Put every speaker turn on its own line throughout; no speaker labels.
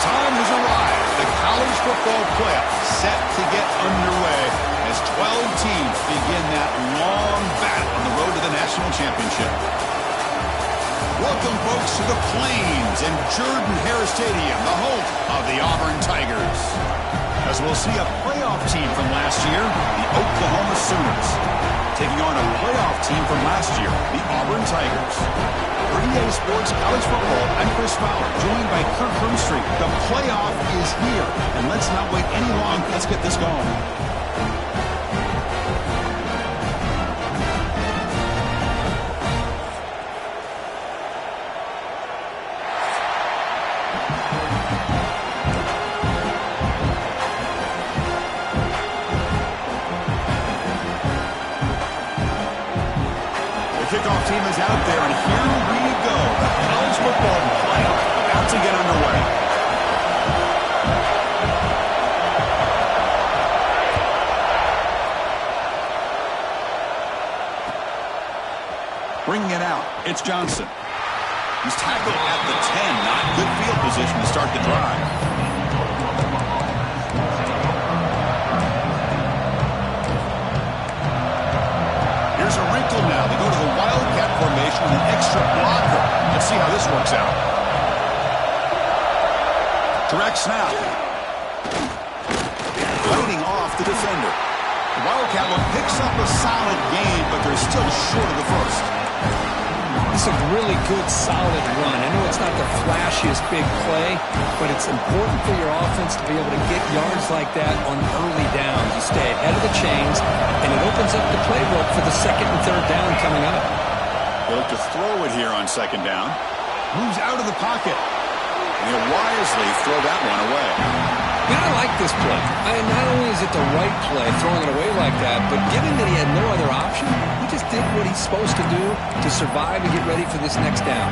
time has arrived. The college football playoffs set to get underway as 12 teams begin that long battle on the road to the national championship. Welcome, folks, to the Plains and Jordan-Hare Stadium, the home of the Auburn Tigers. As we'll see a playoff team from last year, the Oklahoma Sooners, taking on a playoff team from last year, the Auburn Tigers. For EA Sports College Football, I'm Chris Fowler, joined by Kirk Broomstreet. The playoff is here, and let's not wait any longer. Let's get this going. Kickoff team is out there, and here we go. The college football playoff about to get underway. Bringing it out, it's Johnson. He's tackled at the 10, not good field position to start the drive. Here's a wrinkle now. They go to the Wildcat formation with an extra blocker. Let's see how this works out. Direct snap. Fighting off the defender. The Wildcat one picks up a solid gain, but they're still short of the first.
It's a really good, solid run. I know it's not the flashiest big play, but it's important for your offense to be able to get yards like that on early downs. You stay ahead of the chains, and it opens up the playbook for the second and third down coming up.
They look to throw it here on second down. Moves out of the pocket. And he'll wisely throw that one away.
I like this play. Not only is it the right play, throwing it away like that, but given that he had no other option, he just did what he's supposed to do to survive and get ready for this next down.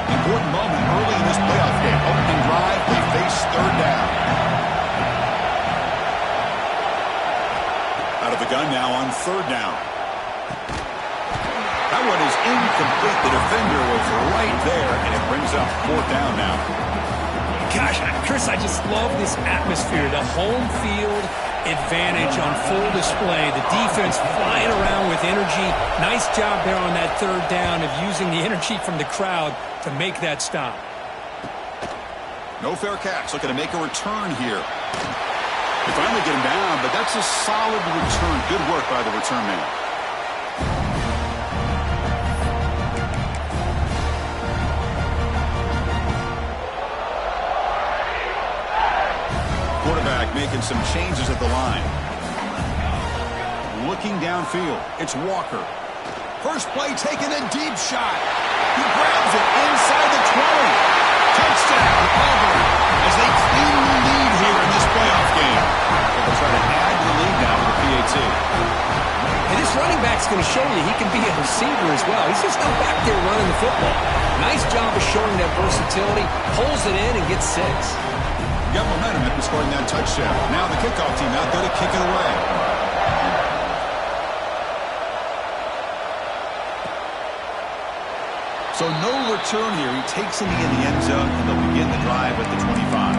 Important moment early in this playoff game. Opening drive, they face third down. Out of the gun now on third down. That one is incomplete. The defender was right there, and it brings up fourth down now.
Gosh, Chris, I just love this atmosphere. The home field advantage on full display. The defense flying around with energy. Nice job there on that third down of using the energy from the crowd to make that stop.
No fair catch. Looking to make a return here. They finally get him down, but that's a solid return. Good work by the return man. Quarterback making some changes at the line. Looking downfield, it's Walker. First play taking a deep shot. He grabs it inside the 20. Touchdown, Auburn, as they clean the lead here in this playoff game. They'll try to add to the lead now with the PAT.
And this running back's going to show you he can be a receiver as well. He's just not back there running the football. Nice job of showing that versatility. Pulls it in and gets 6.
Got momentum after scoring that touchdown. Now the kickoff team out there to kick it away. So no return here. He takes him in the end zone, and they'll begin the drive at the 25.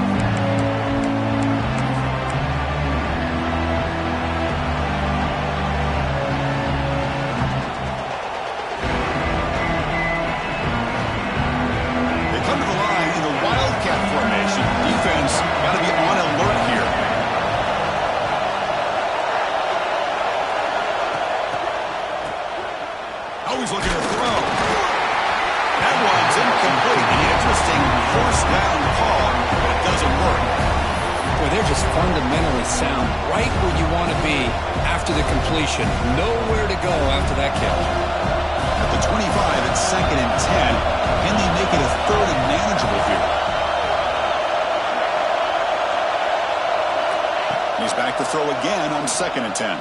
Defense got to be on alert here. Always looking to throw. That one's incomplete. An interesting first down call, but it doesn't work.
Boy, they're just fundamentally sound. Right where you want to be after the completion. Nowhere to go after that catch.
At the 25, it's second and 10. Can they make it a third and manageable here? He's back to throw again on second and 10. Gets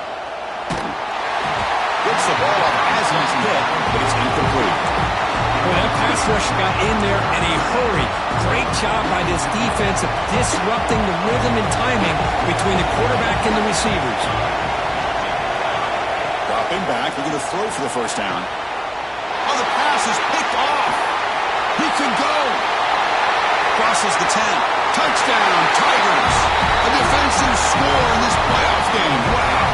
the ball up as he's hit, but it's incomplete.
Well, that pass rush got in there in a hurry. Great job by this defense of disrupting the rhythm and timing between the quarterback and the receivers.
Dropping back, looking to throw for the first down. Oh, the pass is picked off. crosses the 10. Touchdown, Tigers. A defensive score in this playoff game. Wow.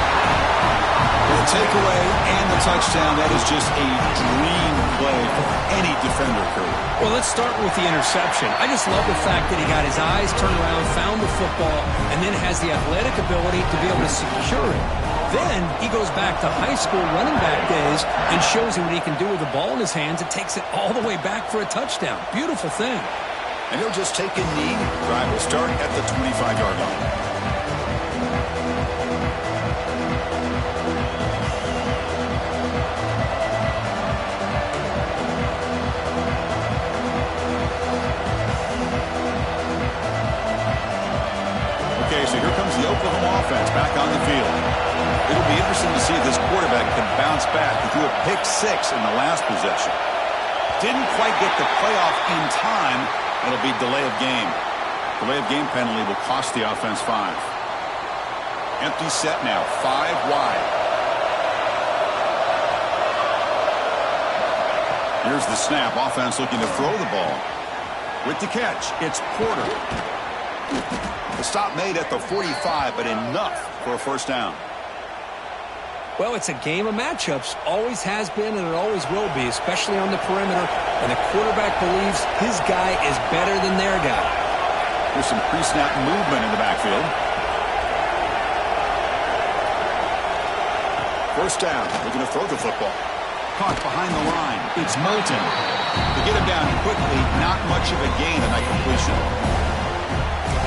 The takeaway and the touchdown, that is just a dream play for any defender, Curry.
Well, let's start with the interception. I just love the fact that he got his eyes turned around, found the football, and then has the athletic ability to be able to secure it. Then he goes back to high school running back days and shows you what he can do with the ball in his hands and takes it all the way back for a touchdown. Beautiful thing.
And he'll just take a knee. Drive will start at the 25-yard line. Okay, so here comes the Oklahoma offense back on the field. It'll be interesting to see if this quarterback can bounce back. He threw a pick 6 in the last possession. Didn't quite get the playoff in time. It'll be delay of game. Delay of game penalty will cost the offense 5. Empty set now, 5 wide. Here's the snap. Offense looking to throw the ball. With the catch, it's Porter. The stop made at the 45, but enough for a first down.
Well, it's a game of matchups. Always has been, and it always will be, especially on the perimeter. And the quarterback believes his guy is better than their guy.
There's some pre-snap movement in the backfield. First down. They're going to throw the football. Caught behind the line. It's Moulton. They get him down quickly. Not much of a gain on that completion.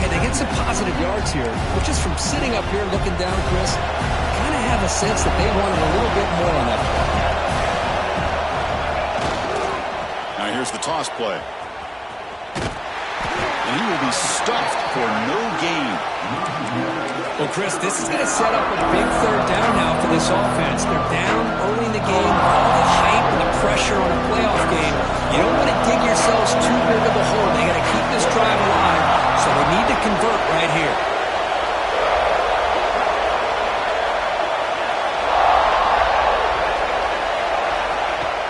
Hey, they get some positive yards here, but just from sitting up here looking down, Chris, I kind of have a sense that they wanted a little bit more on that play.
Now here's the toss play. And he will be stuffed for no gain.
Well, Chris, this is going to set up a big third down now for this offense. They're down early in the game, all the hype and the pressure on a playoff game. You don't want to dig yourselves too big of a hole. They got to keep this drive alive, so they need to convert right here.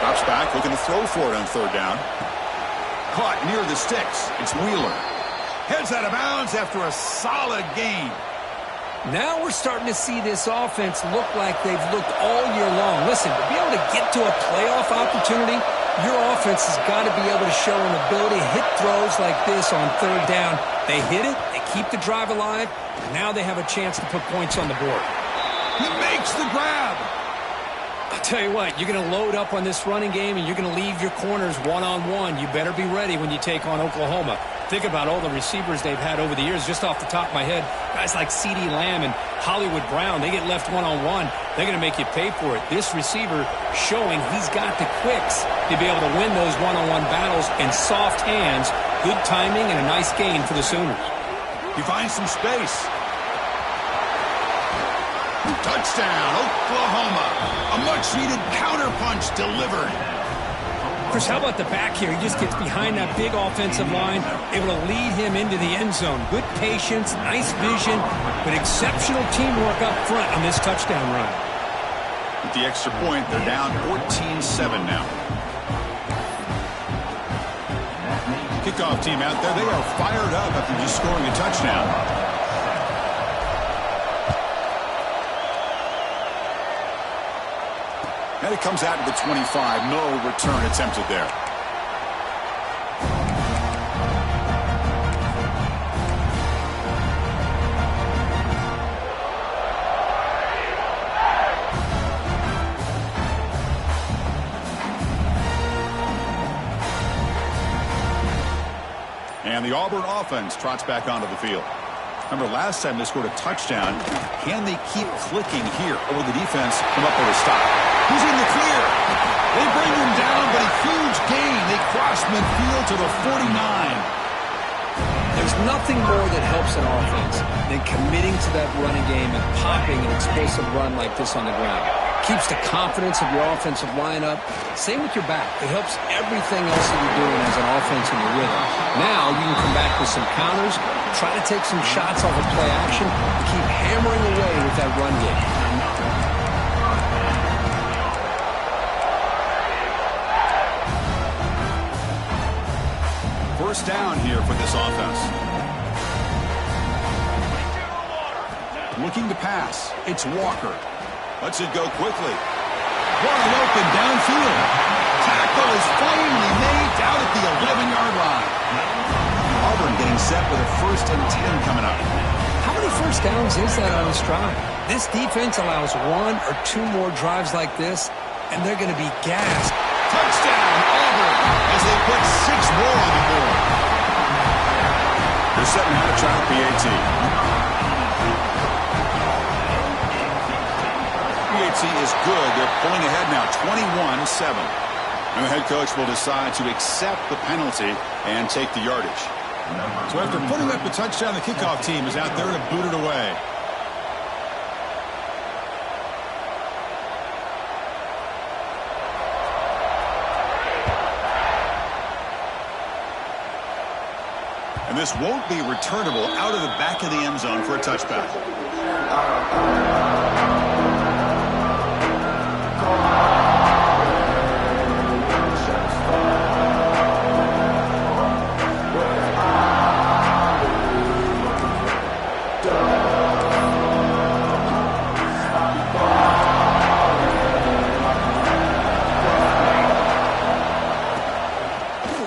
Drops back, looking to throw for it on third down. Caught near the sticks. It's Wheeler. Heads out of bounds after a solid gain.
Now we're starting to see this offense look like they've looked all year long. Listen, to be able to get to a playoff opportunity, your offense has got to be able to show an ability to hit throws like this on third down. They hit it, they keep the drive alive, and now they have a chance to put points on the board.
He makes the grab.
I'll tell you what, you're going to load up on this running game, and you're going to leave your corners one-on-one. You better be ready when you take on Oklahoma. Think about all the receivers they've had over the years. Just off the top of my head, guys like CeeDee Lamb and Hollywood Brown, they get left one-on-one. They're going to make you pay for it. This receiver showing he's got the quicks to be able to win those one-on-one battles in soft hands. Good timing and a nice gain for the Sooners.
He finds some space. Touchdown, Oklahoma. A much-needed counterpunch delivered.
Chris, how about the back here? He just gets behind that big offensive line, able to lead him into the end zone. Good patience, nice vision, but exceptional teamwork up front on this touchdown run.
With the extra point, they're down 14-7 now. Kickoff team out there, they are fired up after just scoring a touchdown. And it comes out to the 25. No return attempted there. And the Auburn offense trots back onto the field. Remember, last time they scored a touchdown. Can they keep clicking here, or will the defense come up with a stop? He's in the clear. They bring him down, but a huge gain. They cross midfield to the 49.
There's nothing more that helps an offense than committing to that running game and popping an explosive run like this on the ground. Keeps the confidence of your offensive lineup. Same with your back. It helps everything else that you're doing as an offense in your rhythm. Now you can come back with some counters, try to take some shots off of play action, and keep hammering away with that run game.
first down here for this offense. Looking to pass. It's Walker. Lets it go quickly. Wide open downfield. Tackle is finally made down at the 11-yard line. Auburn getting set with a 1st and 10 coming up.
How many first downs is that on this drive? This defense allows 1 or 2 more drives like this, and they're going to be gassed.
Touchdown, Auburn, as they put 6 more on the board. They're setting out to try the PAT. PAT is good. They're pulling ahead now, 21-7. The head coach will decide to accept the penalty and take the yardage. So after putting up the touchdown, the kickoff team is out there to boot it away. And this won't be returnable out of the back of the end zone for a touchback.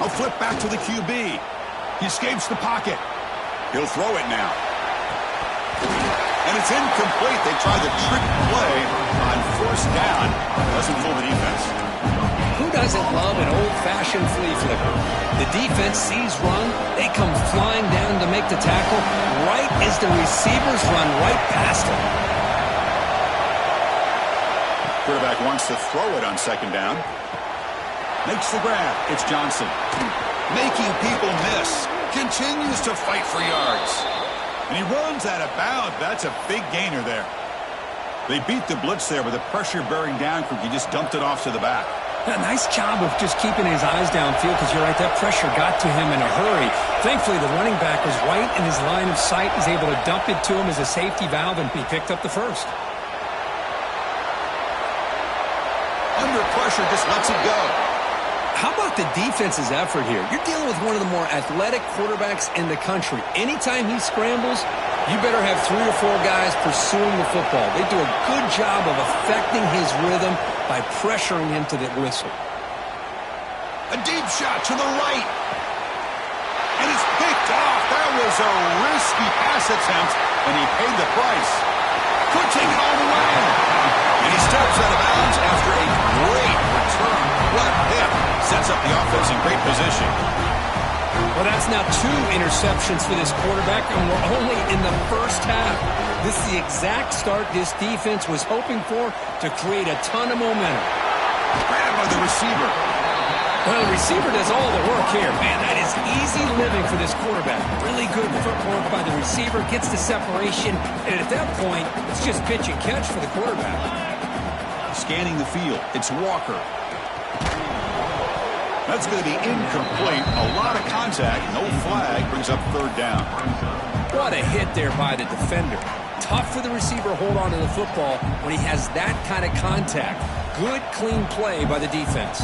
I'll flip back to the QB. He escapes the pocket. He'll throw it now. And it's incomplete. They try the trick play on 1st down. Doesn't fool the defense.
Who doesn't love an old-fashioned flea flicker? The defense sees run. They come flying down to make the tackle right as the receivers run right past them.
Quarterback wants to throw it on 2nd down. Makes the grab. It's Johnson. Making people miss. Continues to fight for yards. And he runs out of bounds. That's a big gainer there. They beat the blitz there with the pressure bearing down. He just dumped it off to the back.
A nice job of just keeping his eyes downfield, because you're right, that pressure got to him in a hurry. Thankfully, the running back was right in his line of sight. He's able to dump it to him as a safety valve, and he picked up the first.
Under pressure, just lets it go.
How about the defense's effort here? You're dealing with one of the more athletic quarterbacks in the country. Anytime he scrambles, you better have 3 or 4 guys pursuing the football. They do a good job of affecting his rhythm by pressuring him to the whistle.
A deep shot to the right. And it's picked off. That was a risky pass attempt, and he paid the price. Could take it all the way. And he steps out of bounds after a great return. What a pick. Sets up the offense in great position.
Well, that's now 2 interceptions for this quarterback, and we're only in the first half. This is the exact start this defense was hoping for to create a ton of momentum.
Grabbed by the receiver.
Well, the receiver does all the work here. Man, that is easy living for this quarterback. Really good footwork by the receiver, gets the separation, and at that point, it's just pitch and catch for the quarterback.
Scanning the field, it's Walker. That's going to be incomplete. A lot of contact. No flag. Brings up 3rd down.
What a hit there by the defender. Tough for the receiver to hold on to the football when he has that kind of contact. Good, clean play by the defense.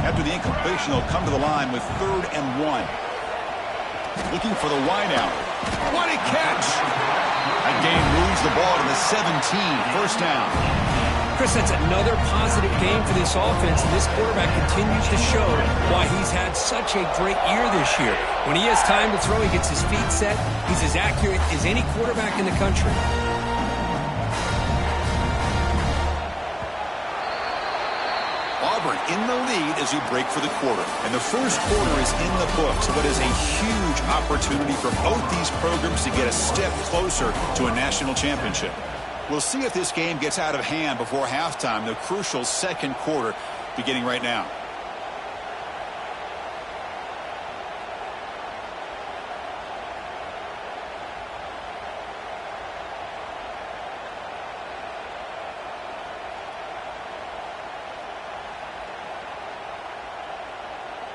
After the incompletion, they'll come to the line with 3rd and 1. Looking for the wideout. What a catch! That game moves the ball to the 17. 1st down.
Chris, that's another positive game for this offense, and this quarterback continues to show why he's had such a great year this year. When he has time to throw, he gets his feet set. He's as accurate as any quarterback in the country.
Auburn in the lead as you break for the quarter. And the first quarter is in the books. What is a huge opportunity for both these programs to get a step closer to a national championship. We'll see if this game gets out of hand before halftime, the crucial 2nd quarter beginning right now.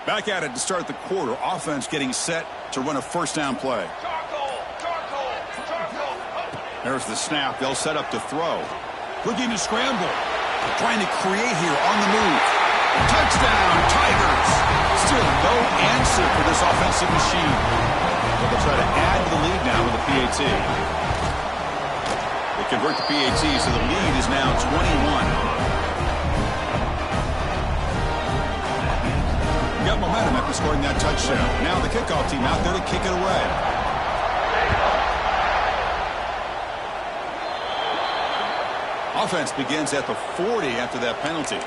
Back at it to start the quarter. Offense getting set to run a 1st down play. There's the snap. They'll set up to throw. Looking to scramble. Trying to create here on the move. Touchdown, Tigers. Still no answer explosive for this offensive machine. But they'll try to add to the lead now with a PAT. They convert the PAT, so the lead is now 21. Got momentum after scoring that touchdown. Now the kickoff team out there to kick it away. Offense begins at the 40 after that penalty.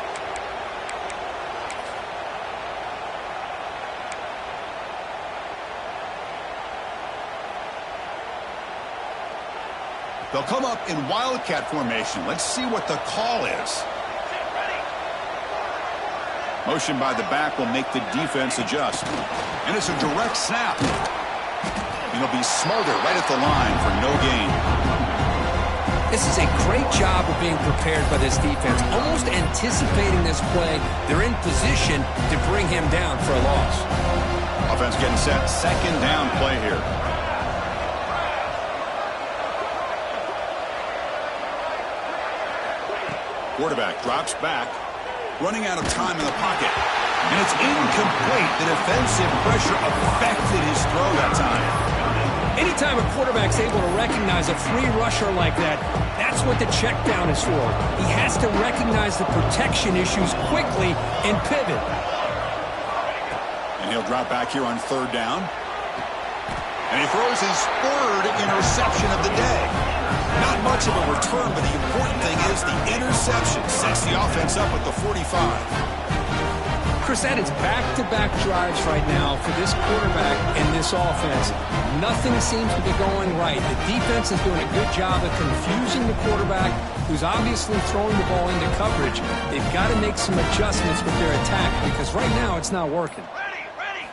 They'll come up in wildcat formation. Let's see what the call is. Motion by the back will make the defense adjust. And it's a direct snap. And he'll be smothered right at the line for no gain.
This is a great job of being prepared by this defense. Almost anticipating this play, they're in position to bring him down for a loss.
Offense getting set. Second down play here. Quarterback drops back. Running out of time in the pocket. And it's incomplete. The defensive pressure affected his throw that time.
Anytime a quarterback's able to recognize a free rusher like that, that's what the check down is for. He has to recognize the protection issues quickly and pivot.
And he'll drop back here on third down. And he throws his third interception of the day. Not much of a return, but the important thing is the interception sets the offense up at the 45.
Chris, that is back-to-back drives right now for this quarterback and this offense. Nothing seems to be going right. The defense is doing a good job of confusing the quarterback, who's obviously throwing the ball into coverage. They've got to make some adjustments with their attack because right now it's not working.
Ready.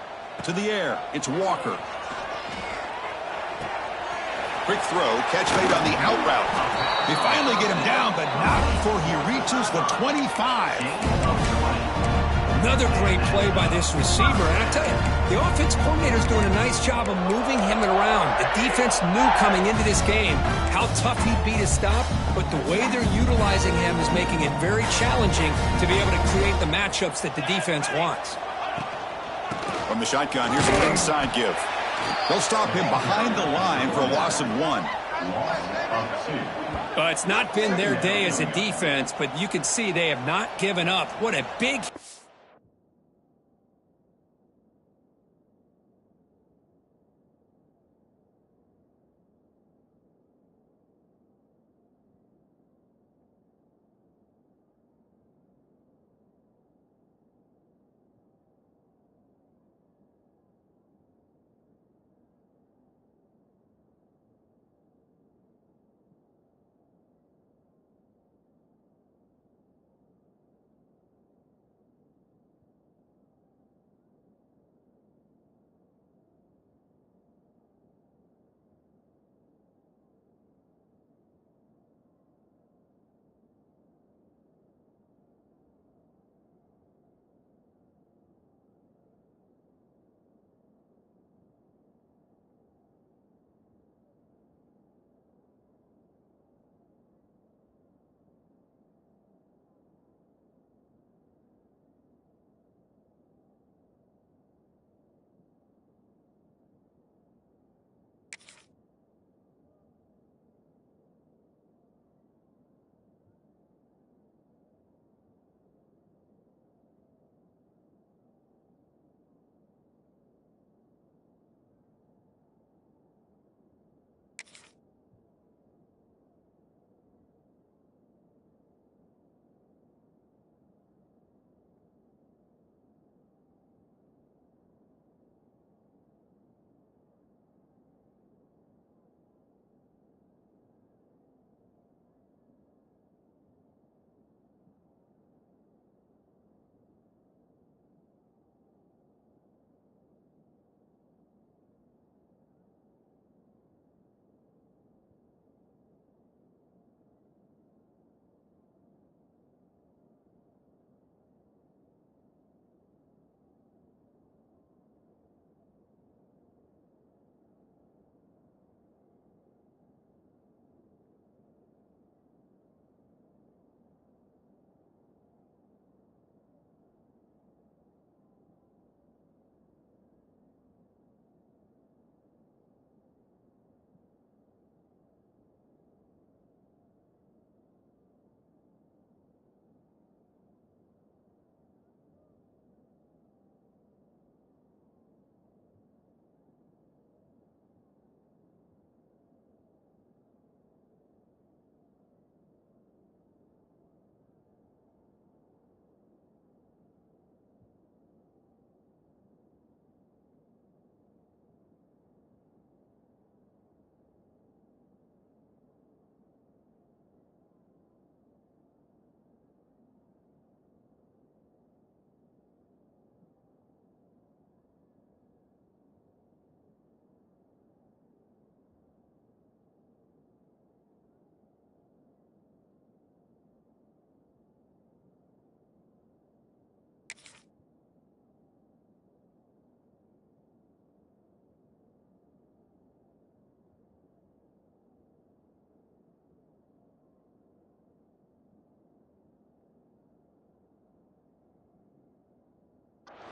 To the air. It's Walker. Quick throw, catch made on the out route. They finally get him down, but not before he reaches the 25.
Another great play by this receiver. And I tell you, the offense coordinator's doing a nice job of moving him around. The defense knew coming into this game how tough he'd be to stop, but the way they're utilizing him is making it very challenging to be able to create the matchups that the defense wants.
From the shotgun, here's an inside give. They'll stop him behind the line for a loss of 1.
It's not been their day as a defense, but you can see they have not given up. What a big...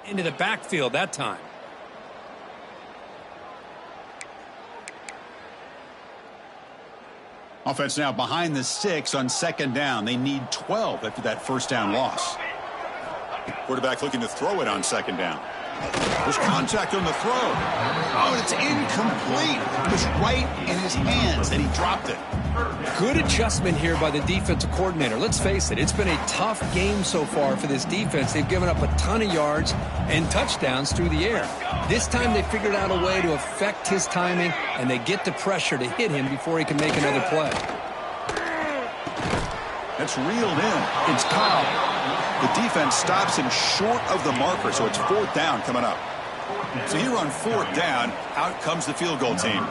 into the backfield that time.
Offense now behind the 6 on second down. They need 12 after that first down loss. Quarterback looking to throw it on second down. There's contact on the throw. Oh, and it's incomplete. It was right in his hands, and he dropped it.
Good adjustment here by the defensive coordinator. Let's face it, it's been a tough game so far for this defense. They've given up a ton of yards and touchdowns through the air. This time they figured out a way to affect his timing, and they get the pressure to hit him before he can make another play.
That's reeled in. It's Cobb. The defense stops him short of the marker, so it's fourth down coming up. So here on fourth down, out comes the field goal team.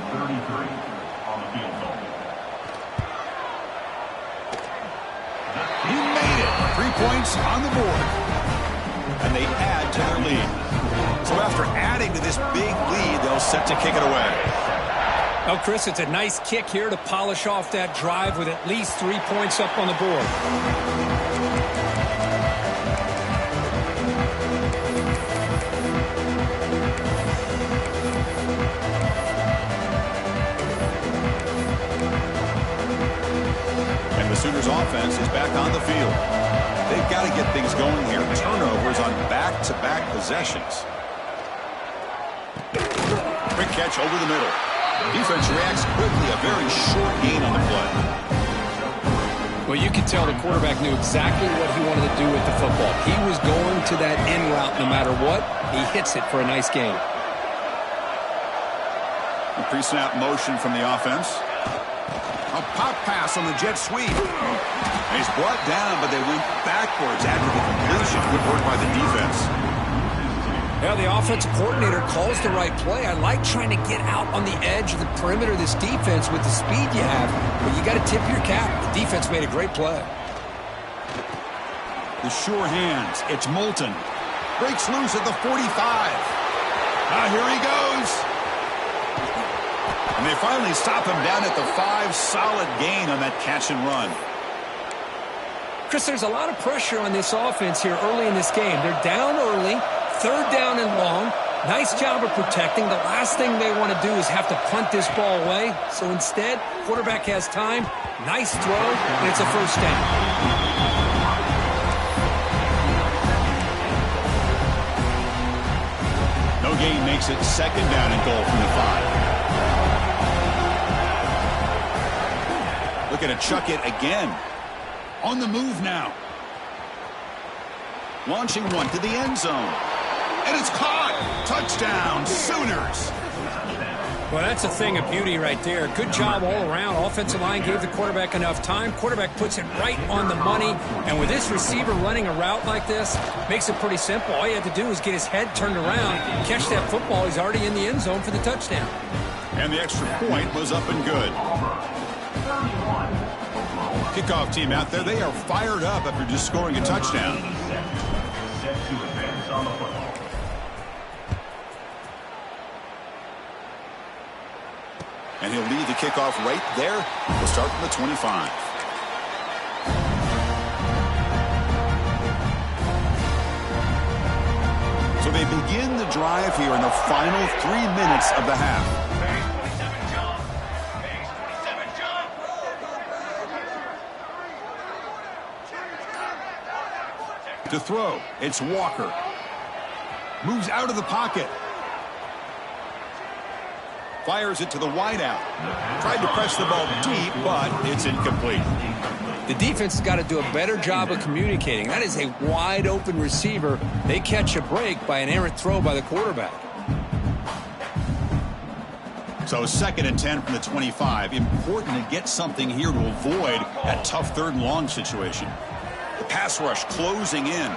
He made it. 3 points on the board. And they add to their lead. So after adding to this big lead, they'll set to kick it away.
Well, Chris, it's a nice kick here to polish off that drive with at least 3 points up on the board.
Sooners offense is back on the field. They've got to get things going here. Turnovers on back-to-back possessions. Quick catch over the middle. Defense reacts quickly. A very short gain on the play.
Well, you could tell the quarterback knew exactly what he wanted to do with the football. He was going to that in route no matter what. He hits it for a nice gain.
A pre-snap motion from the offense. A pop pass on the jet sweep. And he's brought down, but they went backwards after the completion. Good work by the defense.
Yeah, the offensive coordinator calls the right play. I like trying to get out on the edge of the perimeter of this defense with the speed you have, but you got to tip your cap. The defense made a great play.
The sure hands. It's Moulton. Breaks loose at the 45. Here he goes. And they finally stop him down at the 5. Solid gain on that catch and run.
Chris, there's a lot of pressure on this offense here early in this game. They're down early, third down and long. Nice job of protecting. The last thing they want to do is have to punt this ball away. So instead, quarterback has time. Nice throw, and it's a first down.
No gain makes it second down and goal from the 5. Looking to chuck it again. On the move now. Launching one to the end zone. And it's caught. Touchdown, Sooners.
Well, that's a thing of beauty right there. Good job all around. Offensive line gave the quarterback enough time. Quarterback puts it right on the money. And with this receiver running a route like this, makes it pretty simple. All you have to do is get his head turned around, catch that football. He's already in the end zone for the touchdown.
And the extra point was up and good. Kickoff team out there, they are fired up after just scoring a touchdown. And he'll lead the kickoff right there. We'll start from the 25. So they begin the drive here in the final 3 minutes of the half. To throw, it's Walker. Moves out of the pocket. Fires it to the wideout. Tried to press the ball deep, but it's incomplete.
The defense has got to do a better job of communicating. That is a wide open receiver. They catch a break by an errant throw by the quarterback.
So 2nd and 10 from the 25. Important to get something here to avoid that tough 3rd and long situation. The pass rush closing in.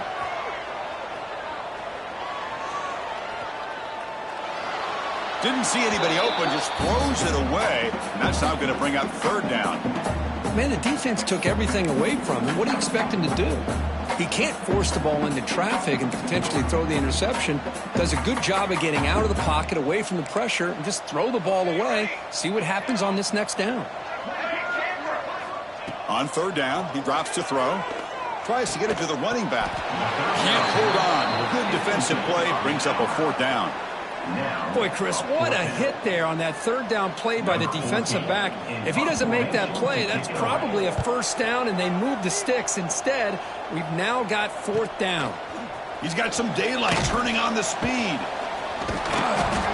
Didn't see anybody open, just throws it away. And that's now going to bring up 3rd down.
Man, the defense took everything away from him. What do you expect him to do? He can't force the ball into traffic and potentially throw the interception. Does a good job of getting out of the pocket, away from the pressure, and just throw the ball away. See what happens on this next down.
On 3rd down, he drops to throw. Tries to get it to the running back. Can't hold on. Good defensive play. Brings up a 4th down.
Boy, Chris, what a hit there on that 3rd down play by the defensive back. If he doesn't make that play, that's probably a 1st down, and they move the sticks. Instead, we've now got 4th down.
He's got some daylight, turning on the speed.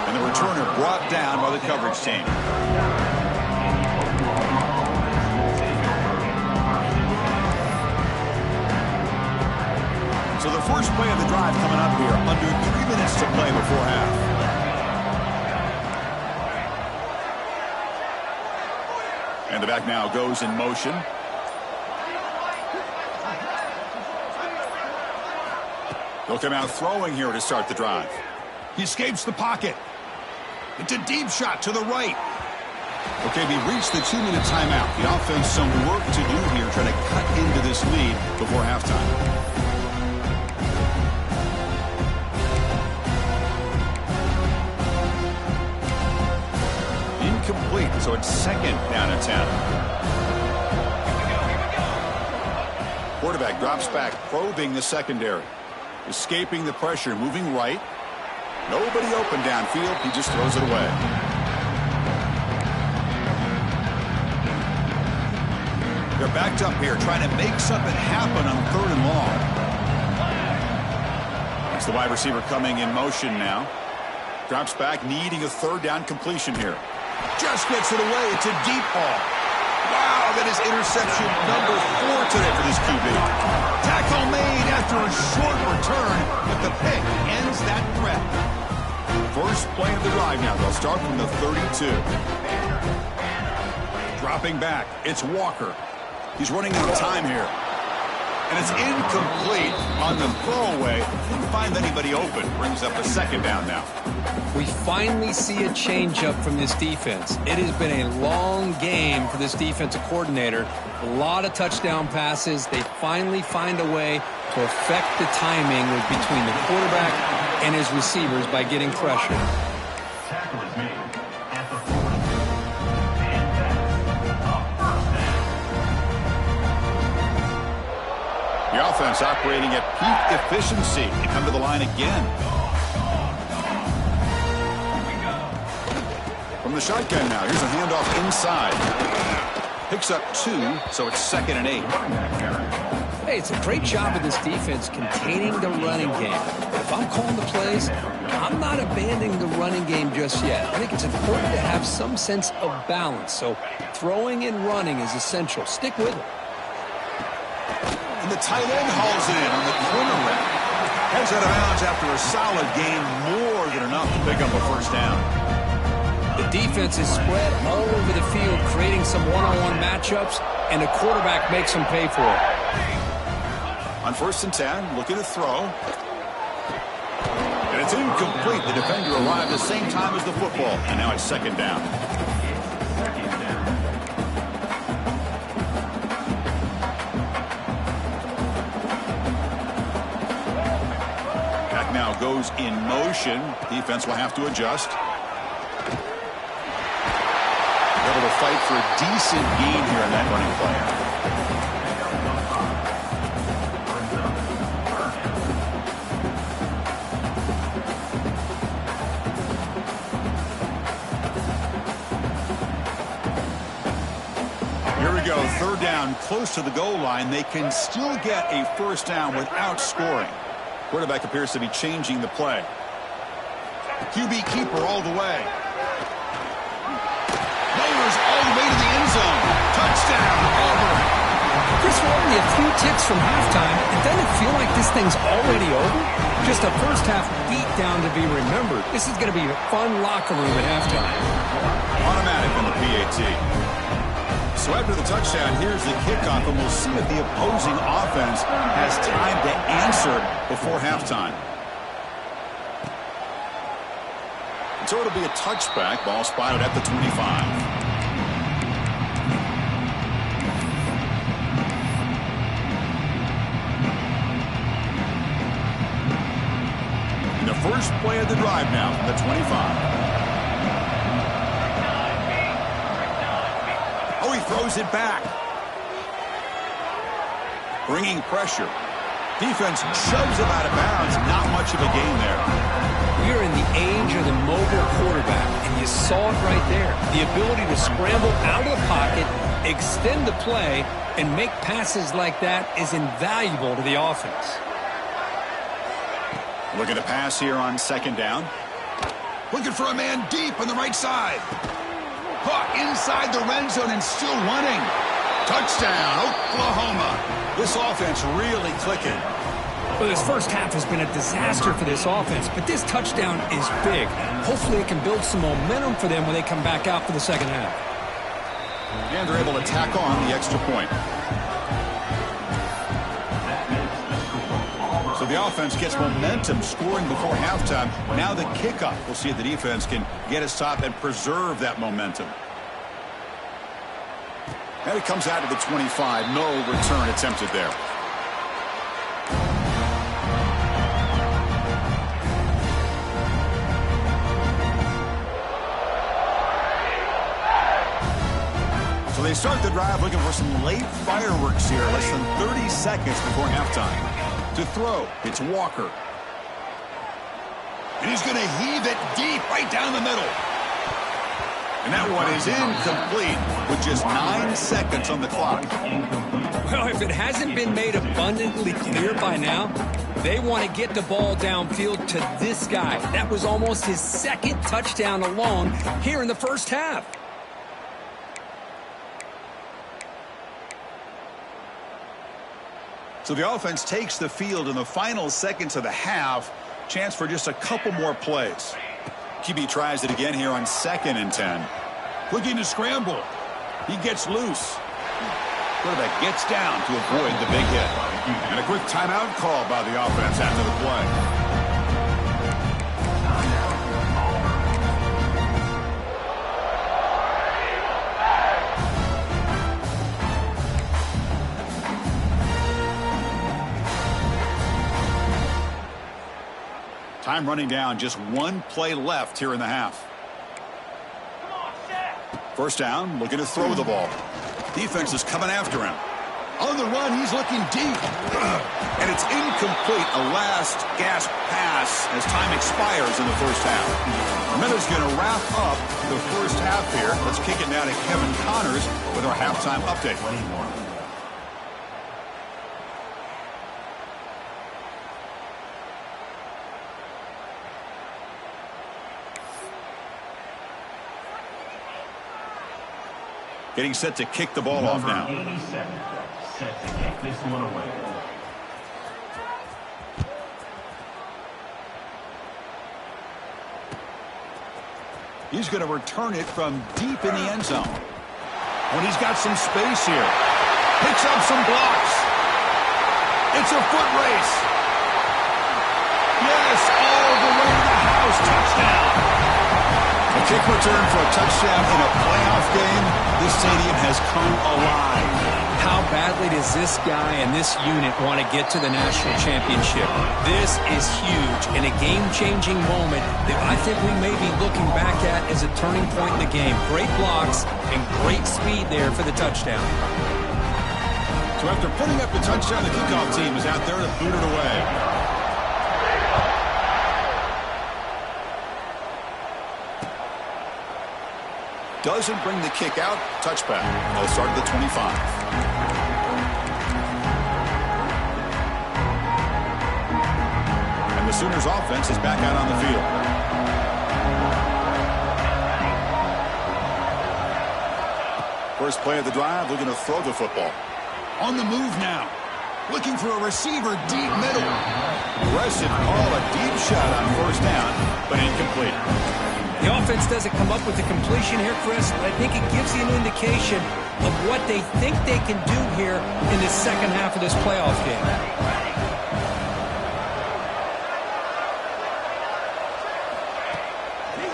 And the returner brought down by the coverage team. So the first play of the drive coming up here. Under 3 minutes to play before half. And the back now goes in motion. They'll come out throwing here to start the drive. He escapes the pocket. It's a deep shot to the right. Okay, we reached the 2-minute timeout. The offense some work to do here, trying to cut into this lead before halftime. Incomplete, so it's 2nd down and 10. Quarterback drops back, probing the secondary. Escaping the pressure, moving right. Nobody open downfield. He just throws it away. They're backed up here, trying to make something happen on 3rd and long. It's the wide receiver coming in motion now. Drops back, needing a 3rd down completion here. Just gets it away. It's a deep ball. Wow, that is interception number 4 today for this QB. Tackle made after a short return, but the pick ends that threat. First play of the drive now. They'll start from the 32. Dropping back, it's Walker. He's running out of time here. And it's incomplete on the throwaway. Didn't find anybody open. Brings up a 2nd down now.
We finally see a changeup from this defense. It has been a long game for this defensive coordinator. A lot of touchdown passes. They finally find a way to affect the timing between the quarterback and his receivers by getting pressure.
The offense operating at peak efficiency. They come to the line again. From the shotgun now. Here's a handoff inside. Picks up 2, so it's 2nd and 8.
Hey, it's a great job of this defense containing the running game. If I'm calling the plays, I'm not abandoning the running game just yet. I think it's important to have some sense of balance. So throwing and running is essential. Stick with it.
And the tight end hauls it in on the corner route. Heads out of bounds after a solid game, more than enough to pick up a 1st down.
The defense is spread all over the field, creating some one-on-one matchups, and the quarterback makes them pay for it.
On 1st and 10, looking to throw. And it's incomplete. The defender arrived at the same time as the football, and now it's 2nd down. Back now goes in motion. Defense will have to adjust. Able to fight for a decent gain here on that running play. Here we go, 3rd down, close to the goal line. They can still get a 1st down without scoring. Quarterback appears to be changing the play. The QB keeper all the way. All the way to the end zone. Touchdown, Auburn.
Chris, we're only a few ticks from halftime. It doesn't feel like this thing's already over. Just a first half beatdown to be remembered. This is going to be a fun locker room at halftime.
Automatic on the PAT. So after the touchdown, here's the kickoff, and we'll see if the opposing offense has time to answer before halftime. So it'll be a touchback. Ball spotted at the 25. First play of the drive now from the 25. Oh, he throws it back. bringing pressure. Defense shoves him out of bounds. Not much of a gain there.
We're in the age of the mobile quarterback, and you saw it right there. The ability to scramble out of the pocket, extend the play, and make passes like that is invaluable to the offense.
Looking to pass here on second down. Looking for a man deep on the right side. Caught inside the red zone and still running. Touchdown, Oklahoma. This offense really clicking.
Well, this first half has been a disaster for this offense, but this touchdown is big. Hopefully it can build some momentum for them when they come back out for the second half.
And they're able to tack on the extra point. So the offense gets momentum scoring before halftime. Now the kickoff. We'll see if the defense can get a stop and preserve that momentum. And it comes out to the 25. No return attempted there. So they start the drive looking for some late fireworks here. Less than 30 seconds before halftime. To throw, it's Walker. And he's going to heave it deep right down the middle. And that one is incomplete with just 9 seconds on the clock.
Well, if it hasn't been made abundantly clear by now, they want to get the ball downfield to this guy. That was almost his second touchdown alone here in the first half.
So the offense takes the field in the final seconds of the half. Chance for just a couple more plays. QB tries it again here on 2nd and 10. Looking to scramble. He gets loose. Quarterback gets down to avoid the big hit. And a quick timeout call by the offense after the play. Time running down, just one play left here in the half. First down, looking to throw the ball. Defense is coming after him. On the run, he's looking deep. And it's incomplete, a last gasp pass as time expires in the first half. Miller's going to wrap up the first half here. Let's kick it now to Kevin Connors with our halftime update. Getting set to kick the ball off now.
87, set to kick this one away.
He's going to return it from deep in the end zone. When he's got some space here. Picks up some blocks. It's a foot race. Yes, all the way to the house. Touchdown. A kick return for a touchdown in a playoff game. This stadium has come alive.
How badly does this guy and this unit want to get to the national championship? This is huge and a game-changing moment that I think we may be looking back at as a turning point in the game. Great blocks and great speed there for the touchdown.
So after putting up the touchdown, the kickoff team is out there to boot it away. Doesn't bring the kick out. Touchback. They'll start at the 25. And the Sooners offense is back out on the field. First play of the drive, looking to throw the football. On the move now. Looking for a receiver deep middle. Aggressive call, a deep shot on first down, but incomplete.
The offense doesn't come up with the completion here, Chris, but I think it gives you an indication of what they think they can do here in the second half of this playoff game.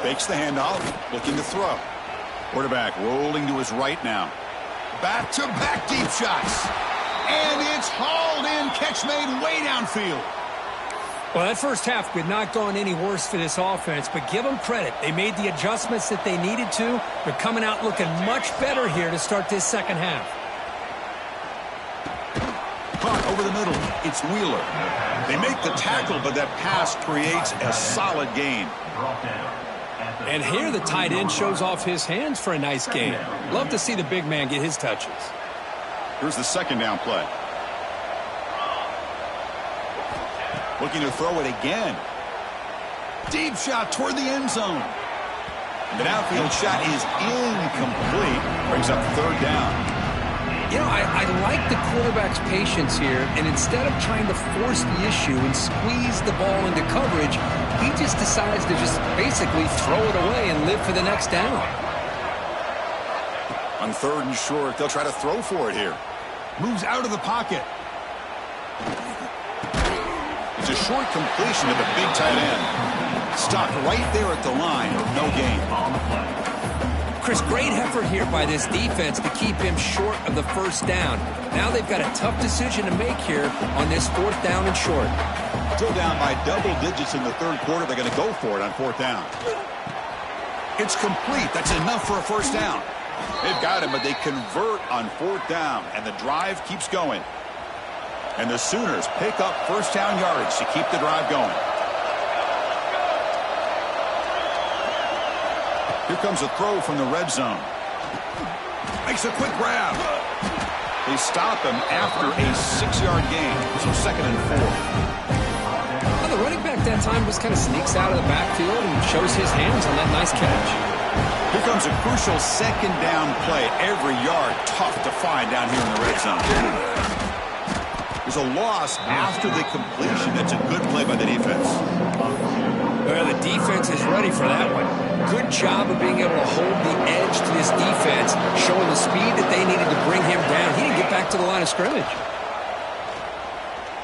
Fakes the handoff, looking to throw. Quarterback rolling to his right now. Back-to-back deep shots. And it's hauled in, catch made way downfield.
Well, that first half could not gone any worse for this offense, but give them credit. They made the adjustments that they needed to. They're coming out looking much better here to start this second half.
Caught It's Wheeler. They make the tackle, but that pass creates a solid gain.
And here the tight end shows off his hands for a nice gain. Love to see the big man get his touches.
Here's the second down play. Looking to throw it again. Deep shot toward the end zone. The downfield shot is incomplete. Brings up third down.
You know, I like the quarterback's patience here, and instead of trying to force the issue and squeeze the ball into coverage, he just decides to just basically throw it away and live for the next down.
On third and short, they'll try to throw for it here. Moves out of the pocket. It's a short completion to the big tight end. Stopped right there at the line. No gain.
Chris, great effort here by this defense to keep him short of the first down. Now they've got a tough decision to make here on this fourth down and short.
Still down by double digits in the third quarter. They're going to go for it on fourth down. It's complete. That's enough for a first down. They've got him, but they convert on fourth down, and the drive keeps going. And the Sooners pick up first down yards to keep the drive going. Here comes a throw from the red zone. Makes a quick grab. They stop him after a 6-yard gain. So second and 4.
Well, the running back that time just kind of sneaks out of the backfield and shows his hands on that nice catch.
Here comes a crucial second down play. Every yard tough to find down here in the red zone. There's a loss after the completion. That's a good play by the defense.
Well, the defense is ready for that one. Good job of being able to hold the edge to this defense, showing the speed that they needed to bring him down. He didn't get back to the line of scrimmage.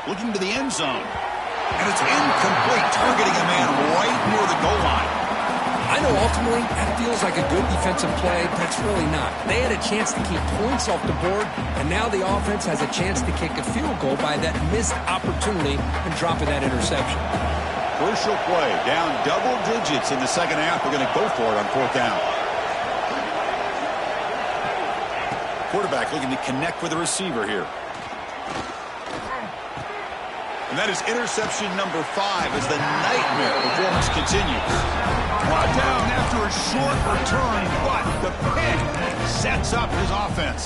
Looking to the end zone. And it's incomplete, targeting a man right near the goal line.
I know ultimately that feels like a good defensive play, but it's really not. They had a chance to keep points off the board, and now the offense has a chance to kick a field goal by that missed opportunity and dropping that interception.
Crucial play, down double digits in the second half. They're going to go for it on fourth down. Quarterback looking to connect with the receiver here. And that is interception number 5 as the nightmare performance continues. Brought down after a short return, but the pick sets up his offense.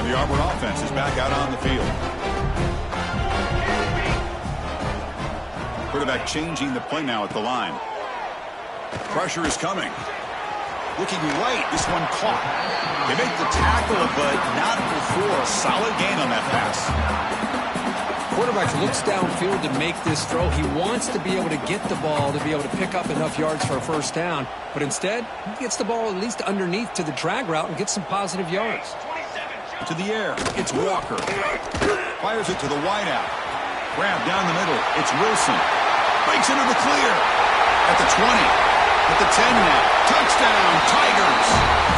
And the Auburn offense is back out on the field. Quarterback changing the play now at the line. Pressure is coming. Looking right, this one caught. They make the tackle, but not before a solid gain on that pass.
Quarterback looks downfield to make this throw. He wants to be able to get the ball to be able to pick up enough yards for a first down. But instead, he gets the ball at least underneath to the drag route and gets some positive yards.
To the air, it's Walker. Fires it to the wideout. Grab down the middle, it's Wilson. Breaks into the clear. At the 20. At the 10 now. Touchdown, Tigers.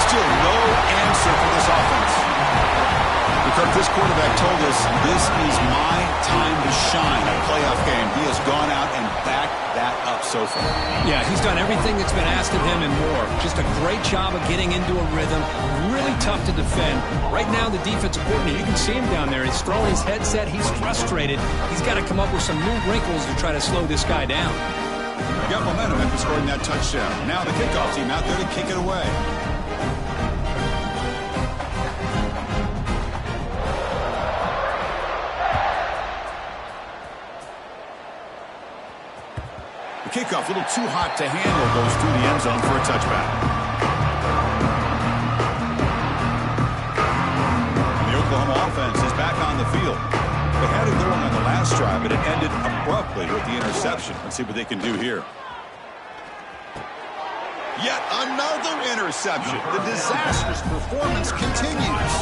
Still no answer for this offense. Because this quarterback told us this is my time to shine. A playoff game. He has gone out and backed that up so far.
Yeah, he's done everything that's been asked of him and more. Just a great job of getting into a rhythm. Really tough to defend. Right now, the defensive coordinator, you can see him down there. He's throwing his headset. He's frustrated. He's got to come up with some new wrinkles to try to slow this guy down.
They got momentum after scoring that touchdown. Now the kickoff team out there to kick it away. The kickoff, a little too hot to handle, goes through the end zone for a touchback. And the Oklahoma offense is back on the field. They had it going on the last drive, but it ended abruptly with the interception. Let's see what they can do here. Yet another interception. The disastrous performance continues.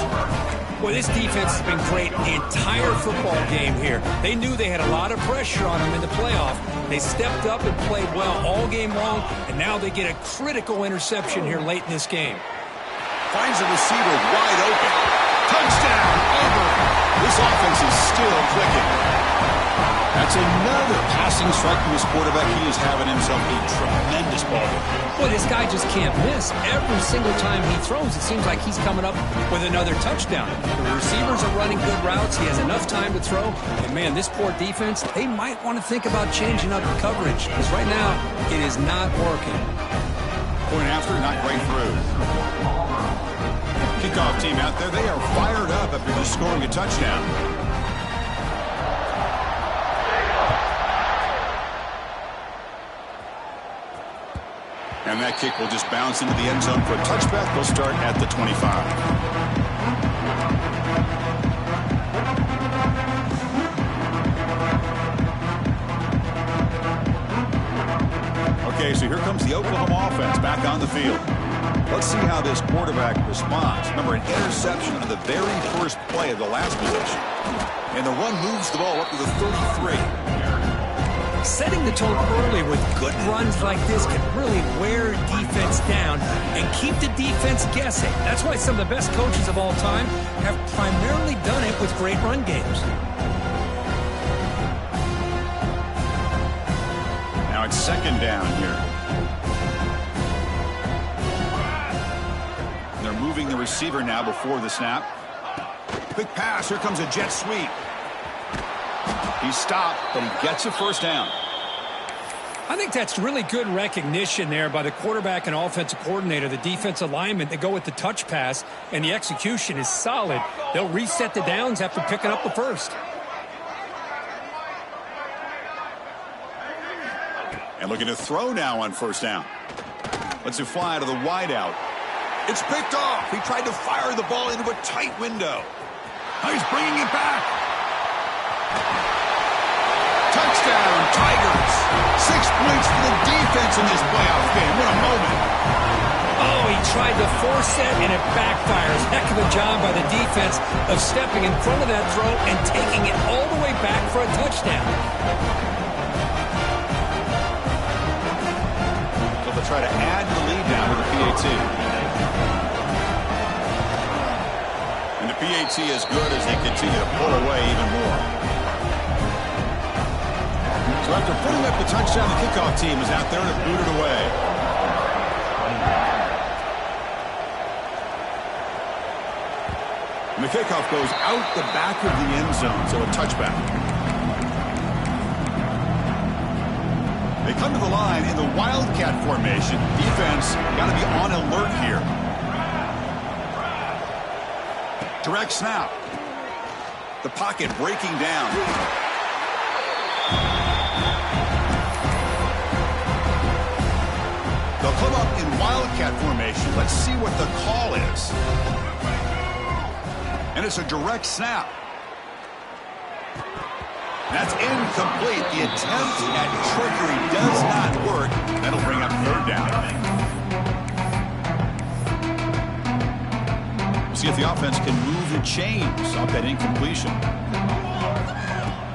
Well, this defense has been great the entire football game here. They knew they had a lot of pressure on them in the playoff. They stepped up and played well all game long, and now they get a critical interception here late in this game.
Finds a receiver wide open. Touchdown, Auburn. This offense is still clicking. That's another passing strike from his quarterback. He is having himself a tremendous ball game.
Boy, this guy just can't miss. Every single time he throws, it seems like he's coming up with another touchdown. The receivers are running good routes. He has enough time to throw. And, man, this poor defense, they might want to think about changing up coverage because right now it is not working.
Point after, not great through. Kickoff team out there, they are fired up after just scoring a touchdown. And that kick will just bounce into the end zone for a touchback. They'll start at the 25. Okay, so here comes the Oklahoma offense back on the field. Let's see how this quarterback responds. Remember, an interception on the very first play of the last possession. And the run moves the ball up to the 33.
Setting the tone early with good runs like this can really wear defense down and keep the defense guessing. That's why some of the best coaches of all time have primarily done it with great run games.
Now it's second down here. They're moving the receiver now before the snap. Quick pass. Here comes a jet sweep. He stopped, but he gets a first down.
I think that's really good recognition there by the quarterback and offensive coordinator, the defensive lineman. They go with the touch pass, and the execution is solid. They'll reset the downs after picking up the first.
And looking to throw now on first down. Lets it fly to the wideout. It's picked off. He tried to fire the ball into a tight window. Now he's bringing it back. Touchdown, Tigers. 6 points for the defense in this playoff game. What a moment.
Oh, he tried to force it, and it backfires. Heck of a job by the defense of stepping in front of that throw and taking it all the way back for a touchdown.
So they'll try to add the lead now with the PAT. And the PAT is good as they continue to pull away even more. So after putting up the touchdown, the kickoff team is out there to boot it away. And the kickoff goes out the back of the end zone, so a touchback. They come to the line in the Wildcat formation. Defense got to be on alert here. Direct snap. The pocket breaking down. They'll come up in Wildcat formation. Let's see what the call is. And it's a direct snap. That's incomplete. The attempt at trickery does not work. That'll bring up third down. We'll see if the offense can move the chains off that incompletion.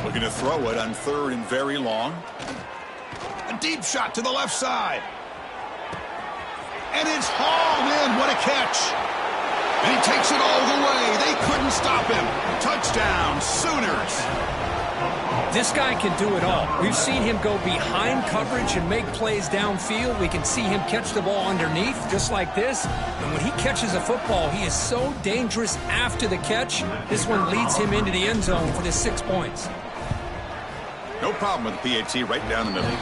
Looking to throw it on third and very long. A deep shot to the left side. And it's hauled in. What a catch. And he takes it all the way. They couldn't stop him. Touchdown, Sooners.
This guy can do it all. We've seen him go behind coverage and make plays downfield. We can see him catch the ball underneath, just like this. And when he catches a football, he is so dangerous after the catch. This one leads him into the end zone for the 6 points.
No problem with the PAT right down the middle.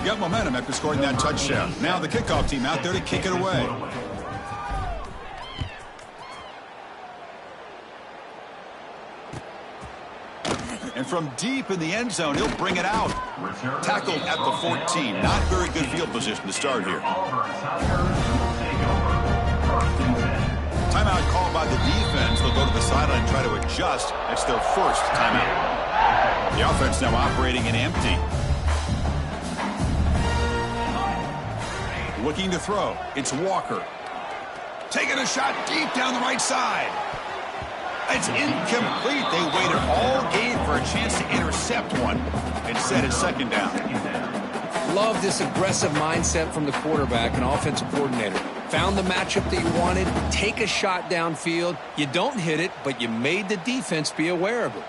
Got momentum after scoring that touchdown. Now the kickoff team out there to kick it away. And from deep in the end zone, he'll bring it out. Tackled at the 14. Not very good field position to start here. Timeout called by the defense. They'll go to the sideline and try to adjust. That's their first timeout. The offense now operating in empty. Looking to throw. It's Walker. Taking a shot deep down the right side. It's incomplete. They waited all game for a chance to intercept one. Instead, it's second down.
Love this aggressive mindset from the quarterback and offensive coordinator. Found the matchup that you wanted, take a shot downfield. You don't hit it, but you made the defense be aware of it.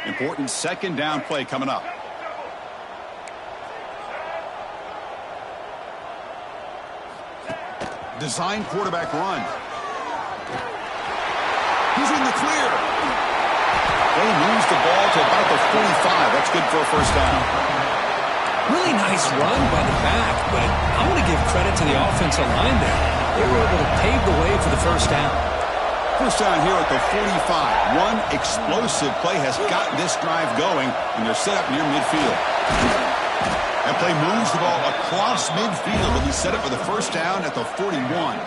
Important second down play coming up. Design quarterback run. He's in the clear. They moves the ball to about the 45. That's good for a first down.
Really nice run by the back, but I want to give credit to the offensive line there. They were able to pave the way for the first down.
First down here at the 45. One explosive play has gotten this drive going, and they're set up near midfield. That play moves the ball across midfield, and we set up for the first down at the 41.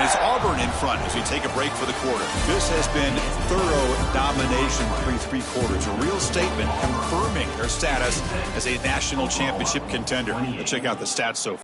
And it's Auburn in front as we take a break for the quarter. This has been thorough domination through three quarters. A real statement confirming their status as a national championship contender. Let's check out the stats so far.